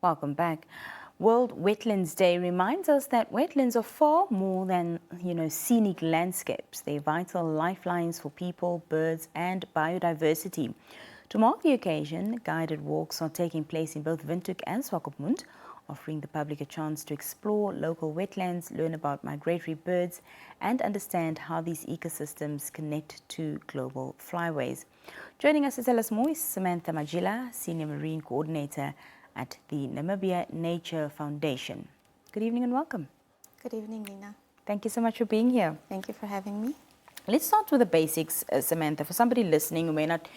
Welcome back. World Wetlands Day reminds us that wetlands are far more than, scenic landscapes. They're vital lifelines for people, birds, and biodiversity. To mark the occasion, guided walks are taking place in both Windhoek and Swakopmund, offering the public a chance to explore local wetlands, learn about migratory birds, and understand how these ecosystems connect to global flyways. Joining us to tell us more is Samantha Matjila, Senior Marine Coordinator at the Namibia Nature Foundation. Good evening and welcome. Good evening, Nina. Thank you so much for being here. Thank you for having me. Let's start with the basics, Samantha. For somebody listening who may not,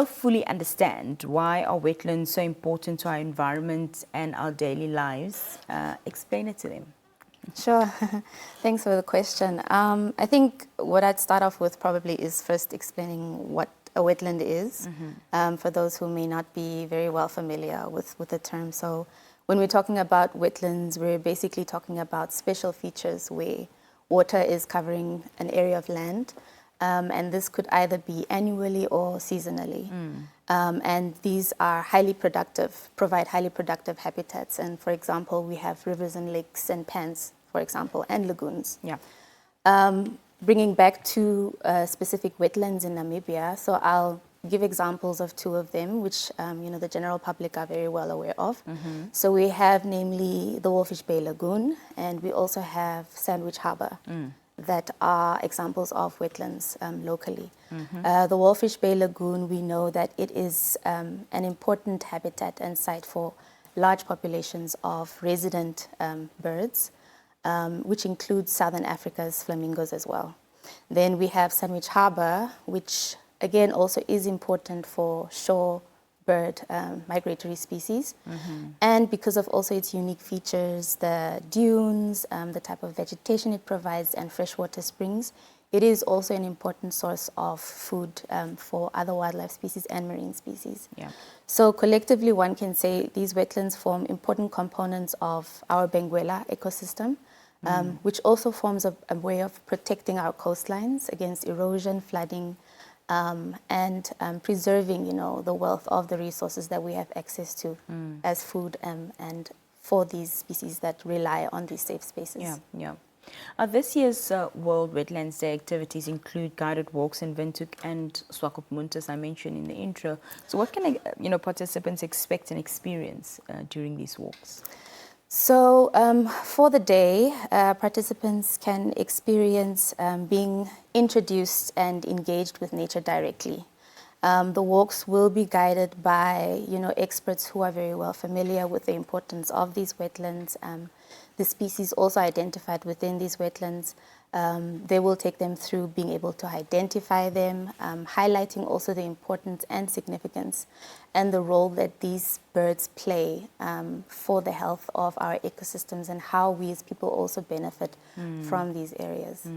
fully understand why are wetlands so important to our environment and our daily lives, explain it to them. Sure. Thanks for the question. I think what I'd start off with probably is first explaining what a wetland is, for those who may not be very well familiar with the term. So when we're talking about wetlands, we're basically talking about special features where water is covering an area of land, and this could either be annually or seasonally. And these are highly productive, provide highly productive habitats. And for example, we have rivers and lakes and ponds, for example, and lagoons. Yeah. Bringing back to specific wetlands in Namibia, so I'll give examples of two of them, which the general public are very well aware of. So we have namely the Walfish Bay Lagoon, and we also have Sandwich Harbour, that are examples of wetlands locally. The Walfish Bay Lagoon, we know that it is an important habitat and site for large populations of resident birds, which includes Southern Africa's flamingos as well. Then we have Sandwich Harbour, which again also is important for shorebird migratory species. And because of also its unique features, the dunes, the type of vegetation it provides, and freshwater springs, it is also an important source of food for other wildlife species and marine species. Yeah. So collectively, one can say these wetlands form important components of our Benguela ecosystem, which also forms a way of protecting our coastlines against erosion, flooding, and preserving, the wealth of the resources that we have access to as food and for these species that rely on these safe spaces. Yeah. This year's World Wetlands Day activities include guided walks in Windhoek and Swakopmund, as I mentioned in the intro. So what can participants expect and experience during these walks? So for the day, participants can experience being introduced and engaged with nature directly. The walks will be guided by experts who are very well familiar with the importance of these wetlands, the species also identified within these wetlands. They will take them through being able to identify them, highlighting also the importance and significance and the role that these birds play for the health of our ecosystems and how we as people also benefit from these areas.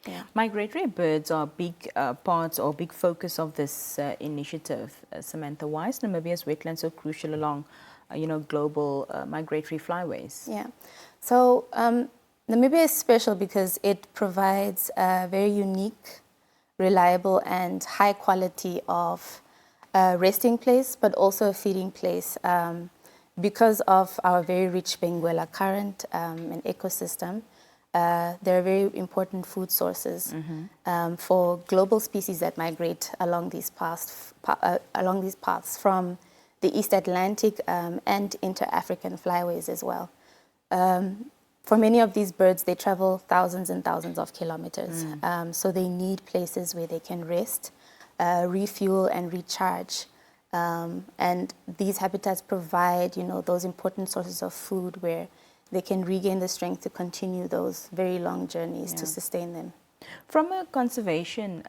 Yeah. Migratory birds are big parts or big focus of this initiative. Samantha, why is Namibia's wetlands so crucial along, global migratory flyways? Yeah, so Namibia is special because it provides a very unique, reliable, and high quality of resting place, but also a feeding place. Because of our very rich Benguela current and ecosystem, they're very important food sources for global species that migrate along these paths from the East Atlantic and inter-African flyways as well. For many of these birds, they travel thousands and thousands of kilometers. So they need places where they can rest, refuel, and recharge. And these habitats provide, those important sources of food where they can regain the strength to continue those very long journeys to sustain them. From a conservation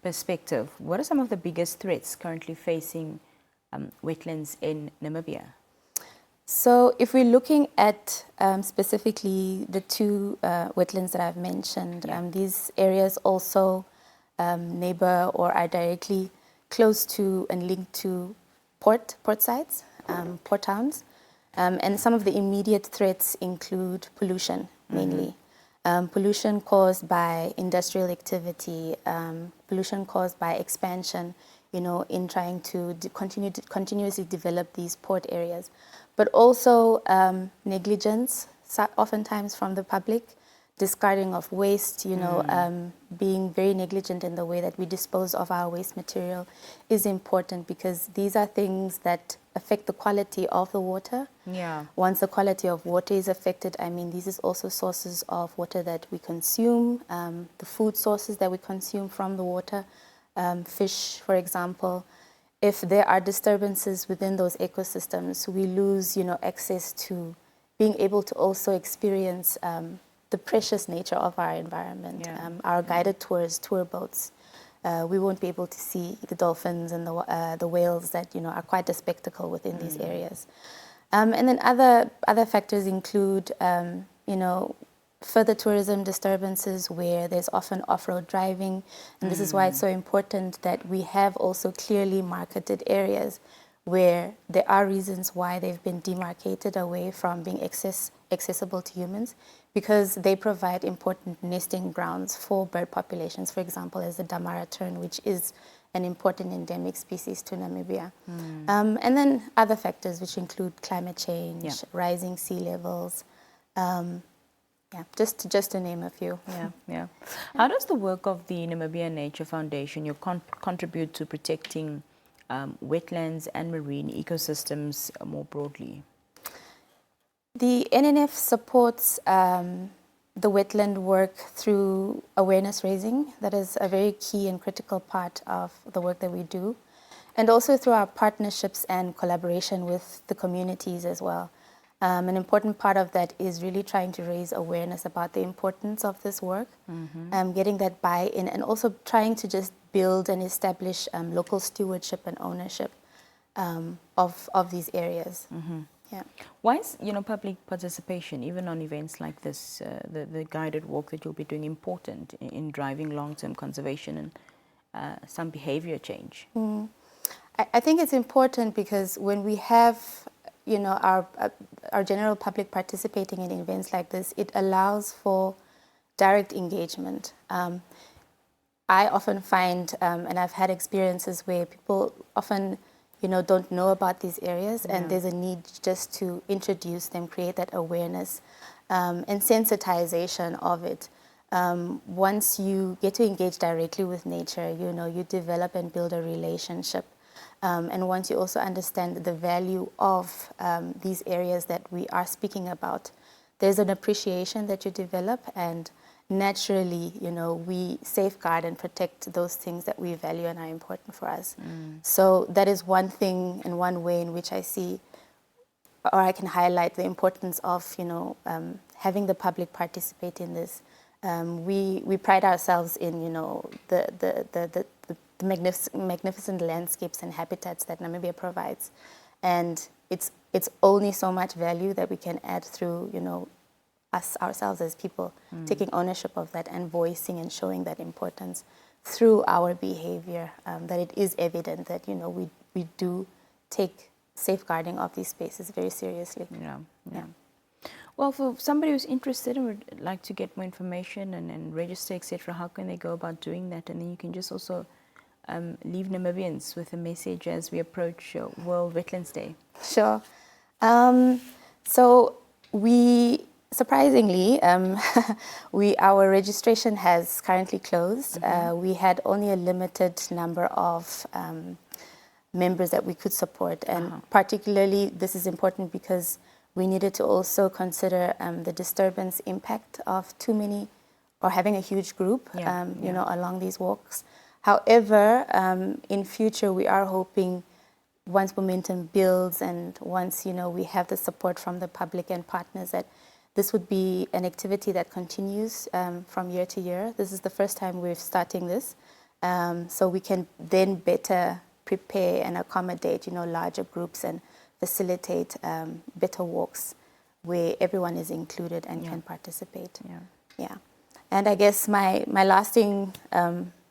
perspective, what are some of the biggest threats currently facing wetlands in Namibia? So if we're looking at specifically the two wetlands that I've mentioned, these areas also neighbor or are directly close to and linked to port sites, port towns. And some of the immediate threats include pollution, mainly. Pollution caused by industrial activity, pollution caused by expansion, in trying to continuously develop these port areas. but also negligence, oftentimes from the public, discarding of waste, being very negligent in the way that we dispose of our waste material is important, because these are things that affect the quality of the water. Yeah. Once the quality of water is affected, I mean, these is also sources of water that we consume, the food sources that we consume from the water, fish, for example. If there are disturbances within those ecosystems, we lose, access to being able to also experience the precious nature of our environment. Yeah. Our guided tours, tour boats, we won't be able to see the dolphins and the whales that are quite a spectacle within these areas. And then other factors include further tourism disturbances where there's often off-road driving, and this is why it's so important that we have also clearly marketed areas where there are reasons why they've been demarcated away from being accessible to humans, because they provide important nesting grounds for bird populations, for example, as the Damara tern, which is an important endemic species to Namibia. And then other factors which include climate change, rising sea levels, just to name a few. Yeah. How does the work of the Namibia Nature Foundation contribute to protecting wetlands and marine ecosystems more broadly? The NNF supports the wetland work through awareness raising. That is a very key and critical part of the work that we do. And also through our partnerships and collaboration with the communities as well. An important part of that is really trying to raise awareness about the importance of this work, getting that buy-in, and also trying to just build and establish local stewardship and ownership of these areas. Yeah. Why is public participation, even on events like this, the guided walk that you'll be doing, important in driving long-term conservation and some behavior change? I think it's important because when we have our general public participating in events like this, it allows for direct engagement. I often find, and I've had experiences where people often don't know about these areas, and there's a need just to introduce them, create that awareness and sensitization of it. Once you get to engage directly with nature, you develop and build a relationship. And once you also understand the value of these areas that we are speaking about, there's an appreciation that you develop, and naturally, we safeguard and protect those things that we value and are important for us. So that is one thing and one way in which I see, or I can highlight the importance of, having the public participate in this. We pride ourselves in, the magnificent landscapes and habitats that Namibia provides, and it's only so much value that we can add through, ourselves as people, taking ownership of that and voicing and showing that importance through our behavior, that it is evident that, we do take safeguarding of these spaces very seriously. Yeah. Well, for somebody who's interested and would like to get more information and register, etc., how can they go about doing that? And then you can just also leave Namibians with a message as we approach World Wetlands Day. Sure. So we, surprisingly, our registration has currently closed. We had only a limited number of members that we could support, and particularly this is important because we needed to also consider the disturbance impact of too many, or having a huge group, along these walks. However, in future, we are hoping, once momentum builds and once, we have the support from the public and partners, that this would be an activity that continues from year to year. This is the first time we're starting this, so we can then better prepare and accommodate, larger groups and facilitate better walks where everyone is included and can participate. Yeah. And I guess my lasting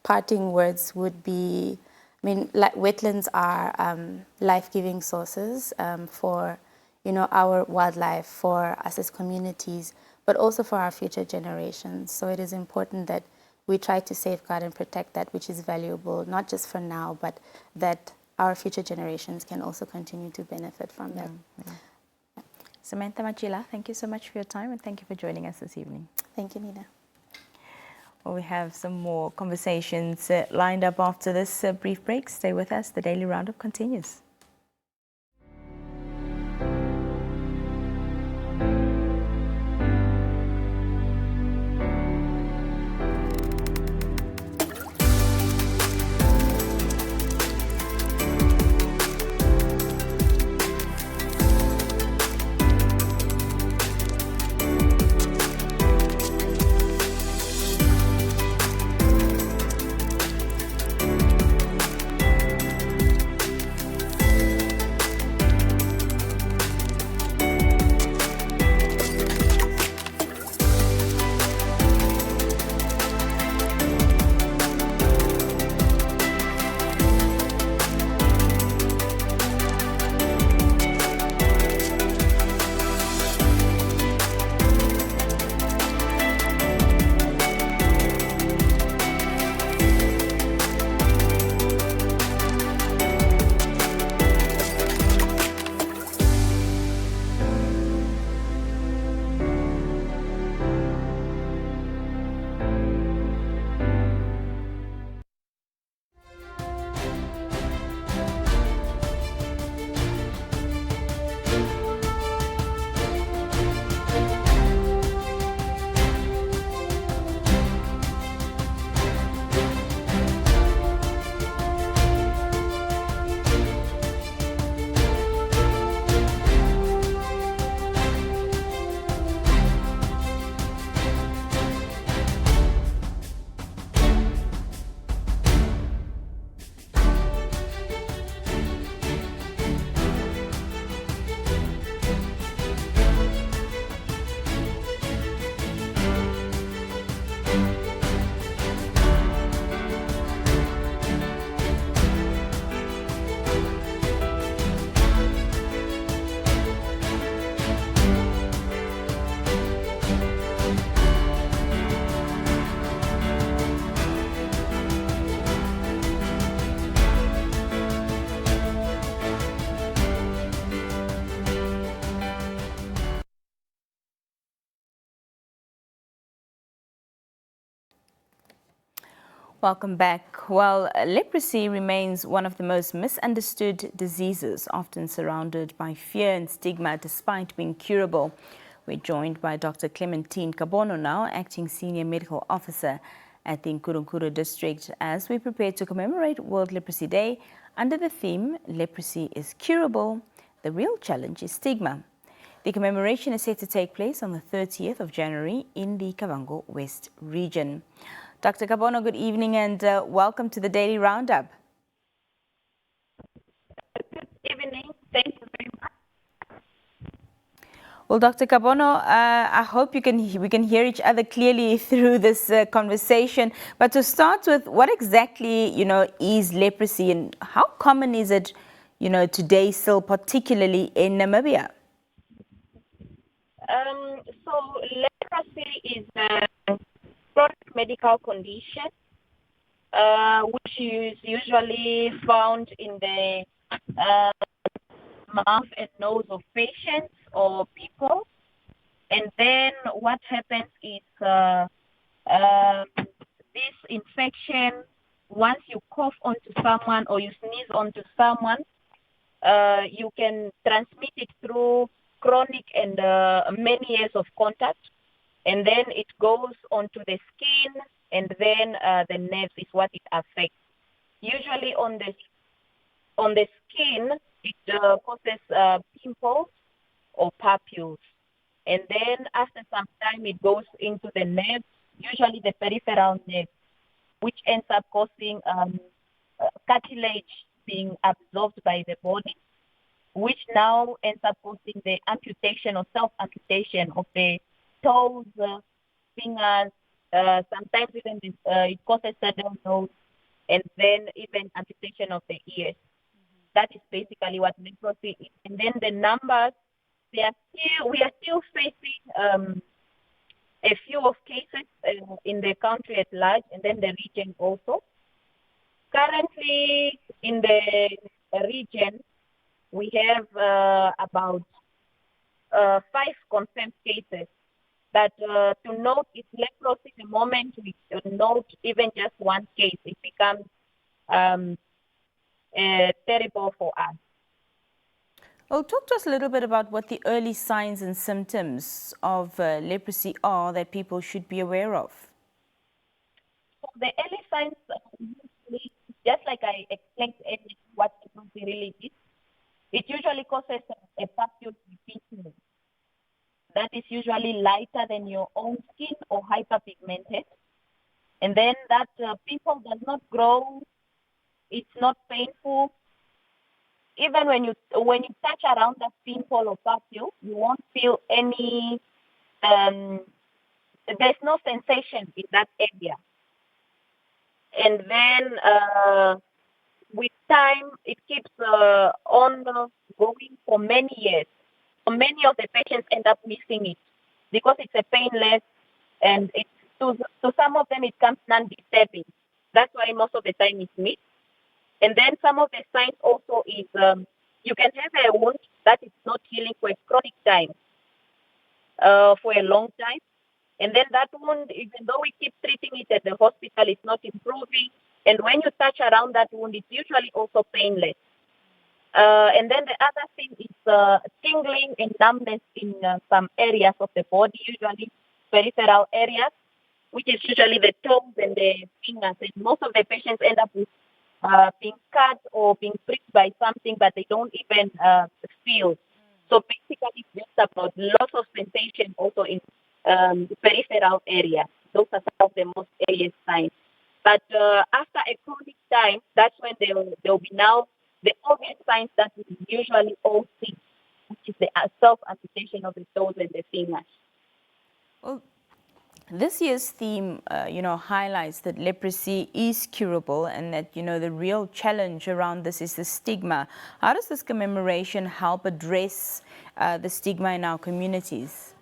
parting words would be, wetlands are life-giving sources for, our wildlife, for us as communities, but also for our future generations. So it is important that we try to safeguard and protect that which is valuable, not just for now, but that our future generations can also continue to benefit from that. Samantha Matjila, thank you so much for your time and thank you for joining us this evening. Thank you, Nina. Well, we have some more conversations lined up after this brief break. Stay with us. The Daily Roundup continues. Welcome back. Well, leprosy remains one of the most misunderstood diseases, often surrounded by fear and stigma despite being curable. We're joined by Dr. Clementine Kabono now, Acting Senior Medical Officer at the Nkuru District, as we prepare to commemorate World Leprosy Day under the theme, Leprosy is Curable, the real challenge is stigma. The commemoration is set to take place on the 30th of January in the Kavango West region. Dr. Kabono, good evening and welcome to the Daily Roundup. Good evening. Thank you very much. Well, Dr. Kabono, I hope we can hear each other clearly through this conversation. But to start with, what exactly, is leprosy and how common is it, today still, particularly in Namibia? So leprosy is a chronic medical condition which is usually found in the mouth and nose of patients or people. And then what happens is this infection, once you cough onto someone or you sneeze onto someone, you can transmit it through chronic and many years of contact. And then it goes onto the skin, and then the nerves is what it affects. Usually on the skin, it causes pimples or papules. And then after some time, it goes into the nerves, usually the peripheral nerve, which ends up causing cartilage being absorbed by the body, which now ends up causing the amputation or self-amputation of the toes, fingers, sometimes even it causes sudden nose, and then even amputation of the ears. That is basically what leprosy is. And then the numbers, we are still facing a few of cases in the country at large, and then the region also. Currently, in the region, we have about 5 confirmed cases. That to note its leprosy, the moment we note even just one case, it becomes terrible for us. Well, talk to us a little bit about what the early signs and symptoms of leprosy are that people should be aware of. So the early signs, usually, just like I explained earlier, what leprosy really is, it usually causes a pupil pigment that is usually lighter than your own skin or hyperpigmented. And then that pimple does not grow, it's not painful. Even when you touch around that pimple or pupil, you won't feel any, there's no sensation in that area. And then with time, it keeps on going for many years. So many of the patients end up missing it because it's a painless, and it's to some of them it comes non-disturbing. That's why most of the time it's missed. And then some of the signs also is you can have a wound that is not healing for a chronic time, for a long time. And then that wound, even though we keep treating it at the hospital, it's not improving. And when you touch around that wound, it's usually also painless. And then the other thing is tingling and numbness in some areas of the body, usually peripheral areas, which is usually the toes and the fingers. And most of the patients end up with being cut or being pricked by something, but they don't even feel. So basically, it's just about loss of sensation also in the peripheral area. Those are some of the most earliest signs. But after a chronic time, that's when there will be now the obvious signs that we usually all see, which is the self-amputation of the toes and the fingers. Well, this year's theme, highlights that leprosy is curable and that, the real challenge around this is the stigma. How does this commemoration help address the stigma in our communities?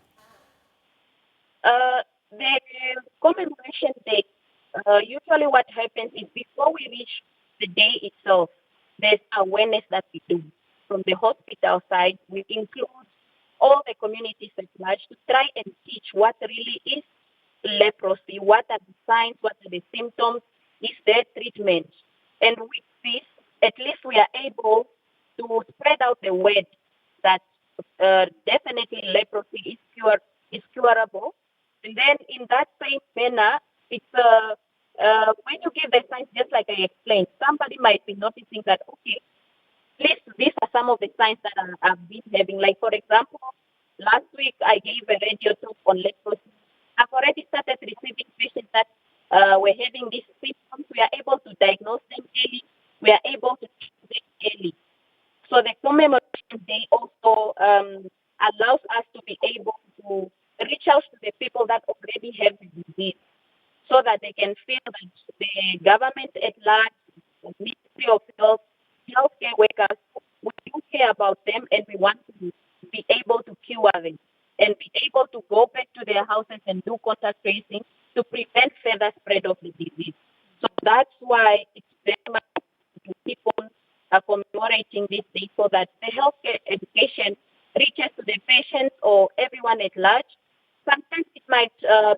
The commemoration day, usually what happens is before we reach the day itself, there's awareness that we do. From the hospital side, we include all the communities at large to try and teach what really is leprosy, what are the signs, what are the symptoms, is there treatment. And with this, at least we are able to spread out the word that definitely leprosy is curable. And then in that same manner, it's when you give the signs, just like I explained, somebody might be noticing that, okay, these are some of the signs that I've been having. Like, for example, last week I gave a radio talk on leprosy. I've already started receiving patients that were having these symptoms. We are able to diagnose them early. We are able to treat them early. So the commemoration day also allows us to be able to reach out to the people that already have the disease, so that they can feel that the government at large, the Ministry of Health, healthcare workers, we do care about them and we want to be able to cure them and be able to go back to their houses and do contact tracing to prevent further spread of the disease. So that's why it's very much to keep on commemorating this day so that the healthcare education reaches to the patients or everyone at large. Sometimes it might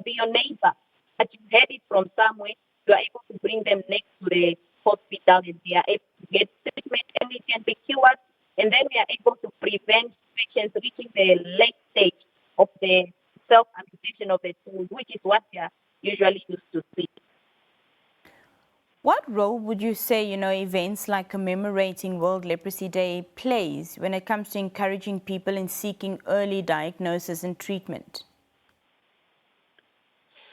be your neighbor, but you heard it from somewhere. You are able to bring them next to the hospital and they are able to get treatment and it can be cured. And then we are able to prevent patients reaching the late stage of the self-amputation of the toes, which is what they are usually used to see. What role would you say, events like commemorating World Leprosy Day plays when it comes to encouraging people in seeking early diagnosis and treatment?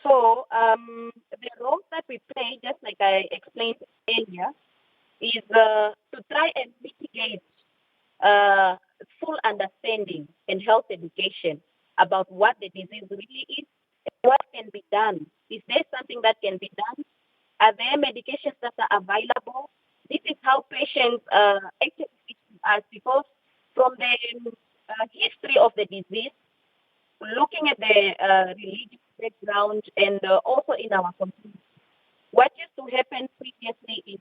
So the role that we play, just like I explained earlier, is to try and mitigate full understanding and health education about what the disease really is and what can be done. Is there something that can be done? Are there medications that are available? This is how patients actually reach us, because from the history of the disease, looking at the religious background and also in our community, what used to happen previously is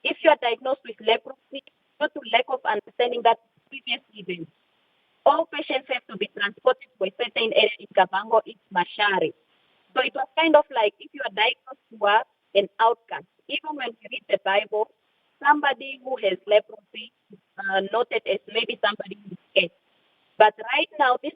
if you are diagnosed with leprosy, due to lack of understanding that previous events, all patients have to be transported to a certain area. In Kavango, it's Mashari. So it was kind of like if you are diagnosed, you are an outcast. Even when you read the Bible, somebody who has leprosy is noted as maybe somebody who is scared. But right now, this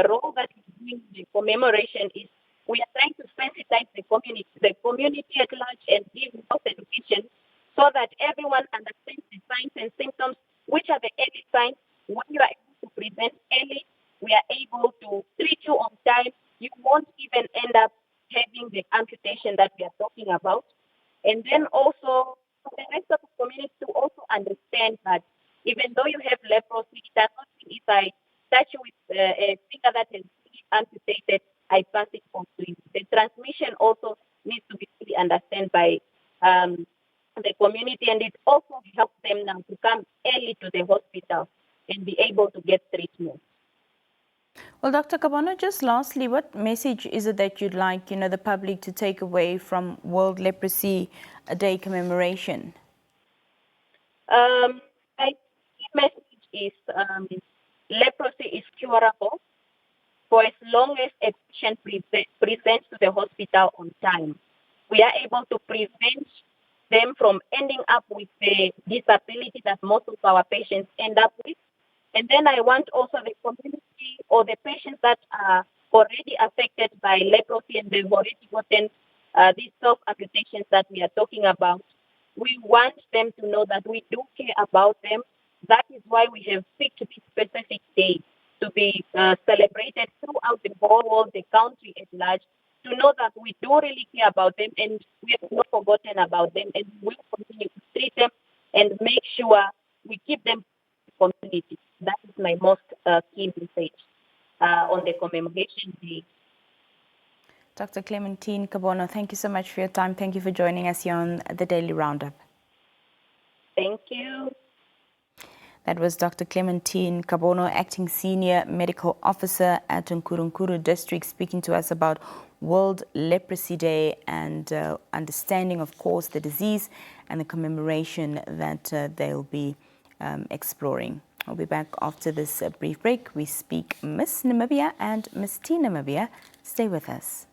role that we're doing the commemoration is we are trying to sensitize the community at large, and give health education so that everyone understands the signs and symptoms, which are the early signs. When you are able to prevent early, we are able to treat you on time. You won't even end up having the amputation that we are talking about. And then also, for the rest of the community to also understand that even though you have leprosy, it does not mean if I touch you with a finger that is amputated, I pass it on to you. The transmission also needs to be fully understood by the community, and it also helps them now to come early to the hospital and be able to get treatment. Well, Dr. Kabono, just lastly, what message is it that you'd like, the public to take away from World Leprosy Day commemoration? My key message is leprosy is curable for as long as a patient presents to the hospital on time. We are able to prevent them from ending up with the disability that most of our patients end up with. And then I want also the community or the patients that are already affected by leprosy and they've already gotten these self-amputations that we are talking about. We want them to know that we do care about them. That is why we have picked this specific day to be celebrated throughout the whole world, the country at large, to know that we do really care about them and we have not forgotten about them, and we will continue to treat them and make sure we keep them in the community. That is my most key message on the commemoration day. Dr. Clementine Kabono, thank you so much for your time. Thank you for joining us here on the Daily Roundup. Thank you. That was Dr. Clementine Kabono, Acting Senior Medical Officer at Nkuru District, speaking to us about World Leprosy Day and understanding, of course, the disease and the commemoration that they'll be exploring. I'll be back after this brief break. We speak Miss Namibia and Miss Teen Namibia. Stay with us.